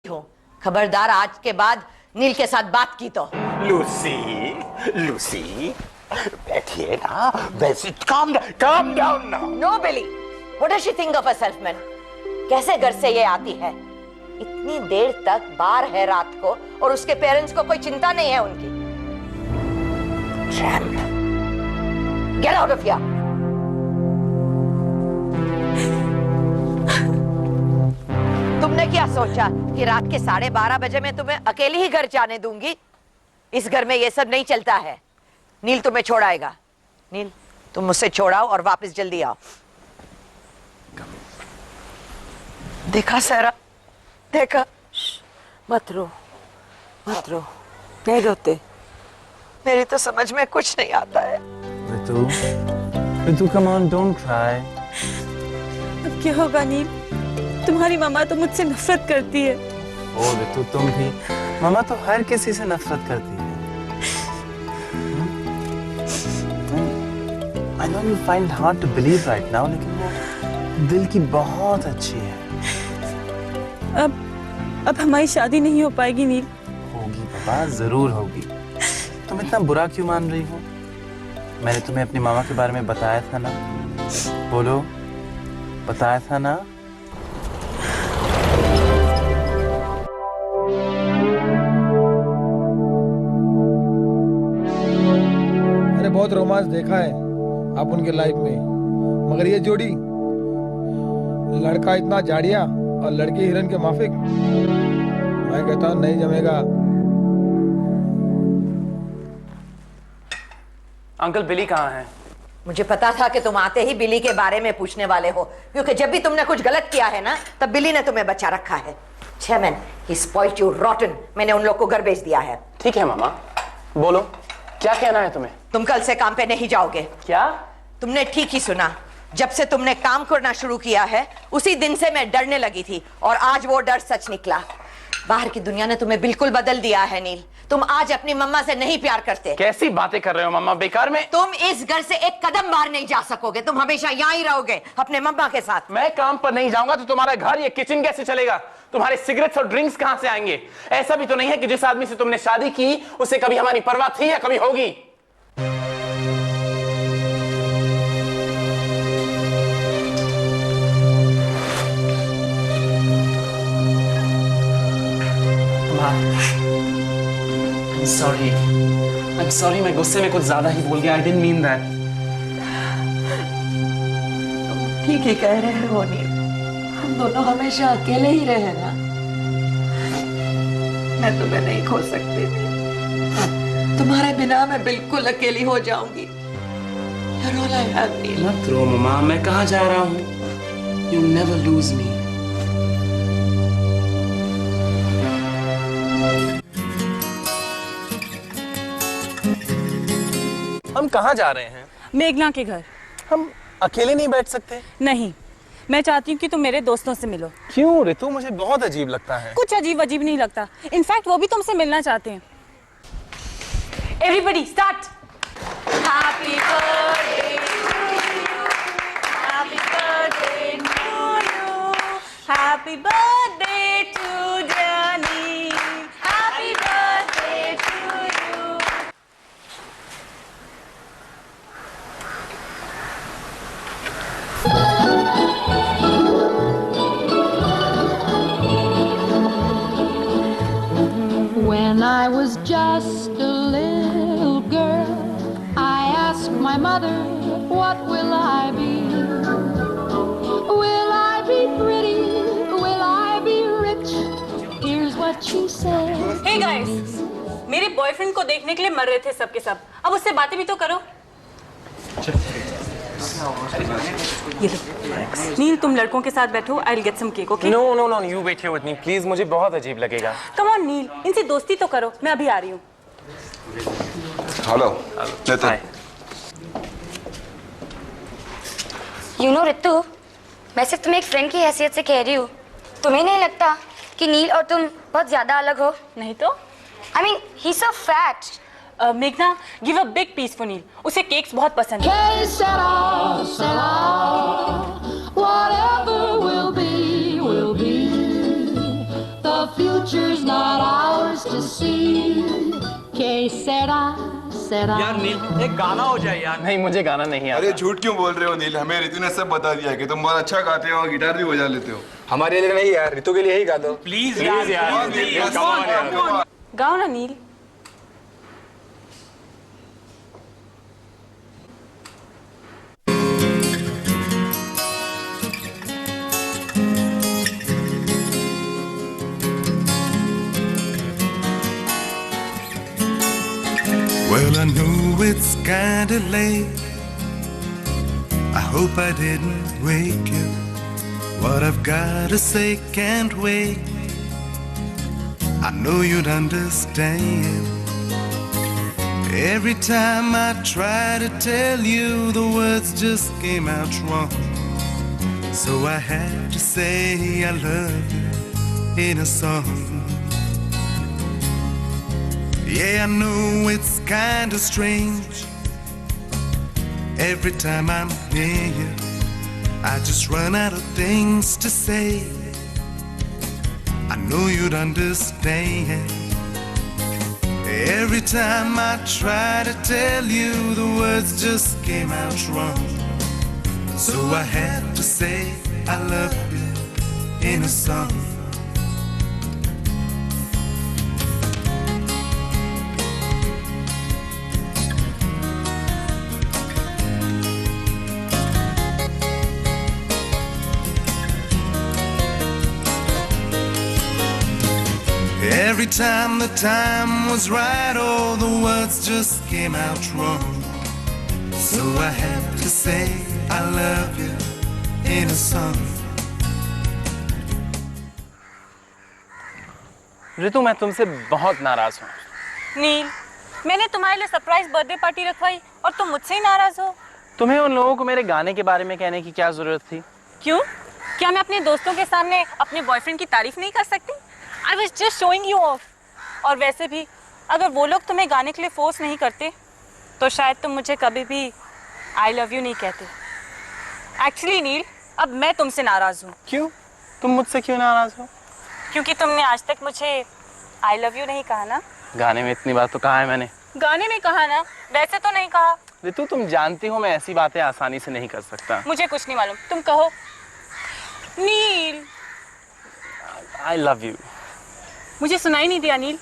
हूँ। खबरदार आज के बाद नील के साथ बात की तो। लूसी, लूसी, बैठिए ना। वैसे calm down now. No Billy, what does she think of herself, man? कैसे घर से ये आती है? इतनी देर तक बाहर है रात को और उसके पेरेंट्स को कोई चिंता नहीं है उनकी। Damn. Get out of here. तुमने क्या सोचा कि रात के 12:30 बजे मैं तुम्हें अकेली ही घर जाने दूंगी? इस घर में ये सब नहीं चलता है। नील तुम्हें छोड़ाएगा। नील, तुम मुझसे छोड़ाओ और वापस जल्दी आओ। देखा सारा, देखा। मत रो, मत रो, नहीं रोते। मेरी तो समझ में कुछ नहीं आता है। Ritu, come on, don't cry. अब क्या होगा नील? तुम्हारी मामा तो मुझसे नफरत करती है। ओ रितु, तुम भी। मामा तो हर किसी से नफरत करती है। I know you find hard to believe right now, लेकिन वो दिल की बहुत अच्छी है। अब हमारी शादी नहीं हो पाएगी नील। होगी पापा, जरूर होगी। तुम इतना बुरा क्यों मान रही हो? मैंने तुम्हें अपनी मामा के बारे में बताया था ना? बोलो, बताया था ना? मैंने बहुत रोमांस देखा है आप उनके लाइफ में, मगर ये जोड़ी, लड़का इतना जाड़िया और लड़की हिरन के माफिक, मैं कहता हूँ नहीं जमेगा। अंकल, बिली कहाँ है? मुझे पता था कि तुम आते ही बिली के बारे में पूछने वाले हो, क्योंकि जब भी तुमने कुछ गलत किया है ना, तब बिली ने तुम्हें बचा रखा है। Chairman, he spoiled you rotten. मैंने उन लोग को घर भेज दिया है। ठीक है मामा, बोलो, क्या कहना है तुम्हें? तुम कल से काम पे नहीं जाओगे। क्या? तुमने ठीक ही सुना। जब से तुमने काम करना शुरू किया है, उसी दिन से मैं डरने लगी थी, और आज वो डर सच निकला। बाहर की दुनिया ने तुम्हें बिल्कुल बदल दिया है नील। तुम आज अपनी मम्मा से नहीं प्यार करते। कैसी बातें कर रहे हो मम्मा, बेकार में। तुम इस घर से एक कदम बाहर नहीं जा सकोगे। तुम हमेशा यहाँ ही रहोगे अपने मम्मा के साथ। मैं काम पर नहीं जाऊंगा तो तुम्हारा घर, ये किचन कैसे चलेगा? तुम्हारे सिगरेट्स और ड्रिंक्स कहां से आएंगे? ऐसा भी तो नहीं है कि जिस आदमी से तुमने शादी की उसे कभी हमारी परवाह थी या कभी होगी। I'm sorry, मैं गुस्से में कुछ ज्यादा ही बोल गया। I didn't mean that. ठीक ही कह रहे हो नील। हम दोनों हमेशा अकेले ही रहे ना। मैं तुम्हें नहीं खो सकती थी। तुम्हारे बिना मैं बिल्कुल अकेली हो जाऊंगी। You're all I have, नील। मत रो मम्मा, मैं कहाँ जा रहा हूँ? You'll never lose me. हम कहाँ जा रहे हैं? मेघना के घर। हम अकेले नहीं बैठ सकते? नहीं, मैं चाहती हूँ कि तुम मेरे दोस्तों से मिलो। क्यों रितु? मुझे बहुत अजीब लगता है। कुछ अजीब अजीब नहीं लगता। इनफैक्ट वो भी तुमसे मिलना चाहते हैं। Everybody start. Happy birthday to you, happy birthday to you, happy birthday to Johnny, happy birthday to you. When I was just a little girl, I asked my mother, what will I be? Will I be pretty? Will I be rich? Here's what she said. Hey guys, मेरे boyfriend को देखने के लिए मर रहे थे सबके सब। अब उससे बातें भी तो करो। ये लो, नील, तुम लड़कों के साथ बैठो। I'll get some cake, okay? No, you wait here with me, please. मुझे बहुत अजीब लगेगा। Come on, नील, इनसे दोस्ती तो करो। मैं अभी आ रही हूँ। Hello, Nitin. You know, Ritu, मैं सिर्फ तुम्हें एक फ्रेंड की हैसियत से कह रही हूँ। तुम्हें नहीं लगता कि नील और तुम बहुत ज्यादा अलग हो? नहीं तो? I mean, he's so fat. मेघना, give a big piece for Neel. उसे केक्स बहुत पसंद है। Que sera, whatever will be, will be. The future future's not ours to see. Que sera, sera. यार नील एक गाना हो जाए यार। नहीं, मुझे गाना नहीं आता। अरे झूठ क्यों बोल रहे हो नील? हमें रितु ने सब बता दिया कि तुम बहुत अच्छा गाते हो और गिटार भी बजा लेते हो। हमारे लिए नहीं यार, रितु के लिए ही गा दो। प्लीज यार। गाओ ना नील। Well, I know it's kinda late. I hope I didn't wake you. What I've gotta say can't wait. I know you'd understand. Every time I try to tell you, the words just came out wrong. So I had to say I love you in a song. Yeah, I know it's kinda strange. Every time I'm near you, I just run out of things to say. I know you'd understand. Every time I try to tell you, the words just came out wrong. So I had to say I love you in a song. Every time the time was right, all the words just came out wrong. So I had to say I love you in a song. Ritu, मैं तुमसे बहुत नाराज हूँ। नील, मैंने तुम्हारे लिए surprise birthday party रखवाई और तुम मुझसे ही नाराज हो। तुम्हें उन लोगों को मेरे गाने के बारे में कहने की क्या जरूरत थी? क्यों? क्या मैं अपने दोस्तों के सामने अपने बॉयफ्रेंड की तारीफ नहीं कर सकती? I was just showing you off. और वैसे भी अगर वो लोग तुम्हें गाने के लिए फोर्स नहीं करते तो शायद तुम मुझे कभी भी I love you नहीं कहते। एक्चुअली नील, अब मैं तुमसे नाराज हूँ। क्यों? तुम मुझसे क्यों नाराज हो? क्योंकि तुमने आज तक मुझे I love you नहीं कहा ना। गाने में इतनी बार तो कहा है मैंने। गाने में कहा ना, वैसे तो नहीं कहा। रितु, तुम जानती हो मैं ऐसी बातें आसानी से नहीं कर सकता। मुझे कुछ नहीं मालूम, तुम कहो। नील, I love you. मुझे सुनाई नहीं दिया नील।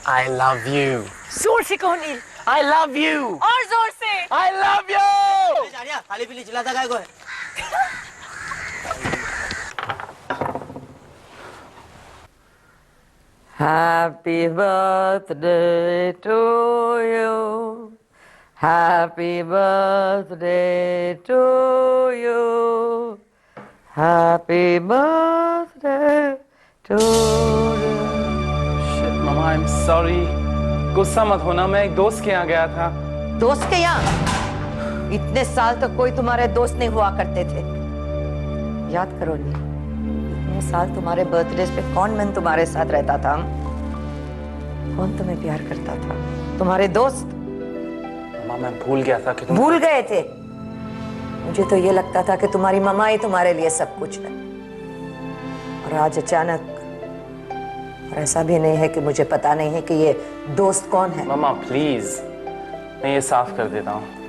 I love you. जोर से कहो नील। I love you. और जोर से। I love you. खाली पीली चिल्लाता काय को है? Happy birthday to you. Happy birthday to you. Happy birthday to you. Shit, Mama, I'm sorry. गुस्सा मत होना, मैं एक दोस्त के यहाँ गया था। दोस्त के यहाँ? इतने साल तक कोई तुम्हारे दोस्त नहीं हुआ करते थे। याद करो नी, इतने साल तुम्हारे बर्थडे पे कौन मैं तुम्हारे साथ रहता था? कौन तुम्हें प्यार करता था? तुम्हारे दोस्त? मम्मा, मैं भूल गया था कि तुम भूल गए थे? मुझे तो ये लगता था कि तुम्हारी मम्मा ही तुम्हारे लिए सब कुछ है, और आज अचानक। और ऐसा भी नहीं है कि मुझे पता नहीं है कि ये दोस्त कौन है। मम्मा प्लीज, मैं ये साफ कर देता हूँ।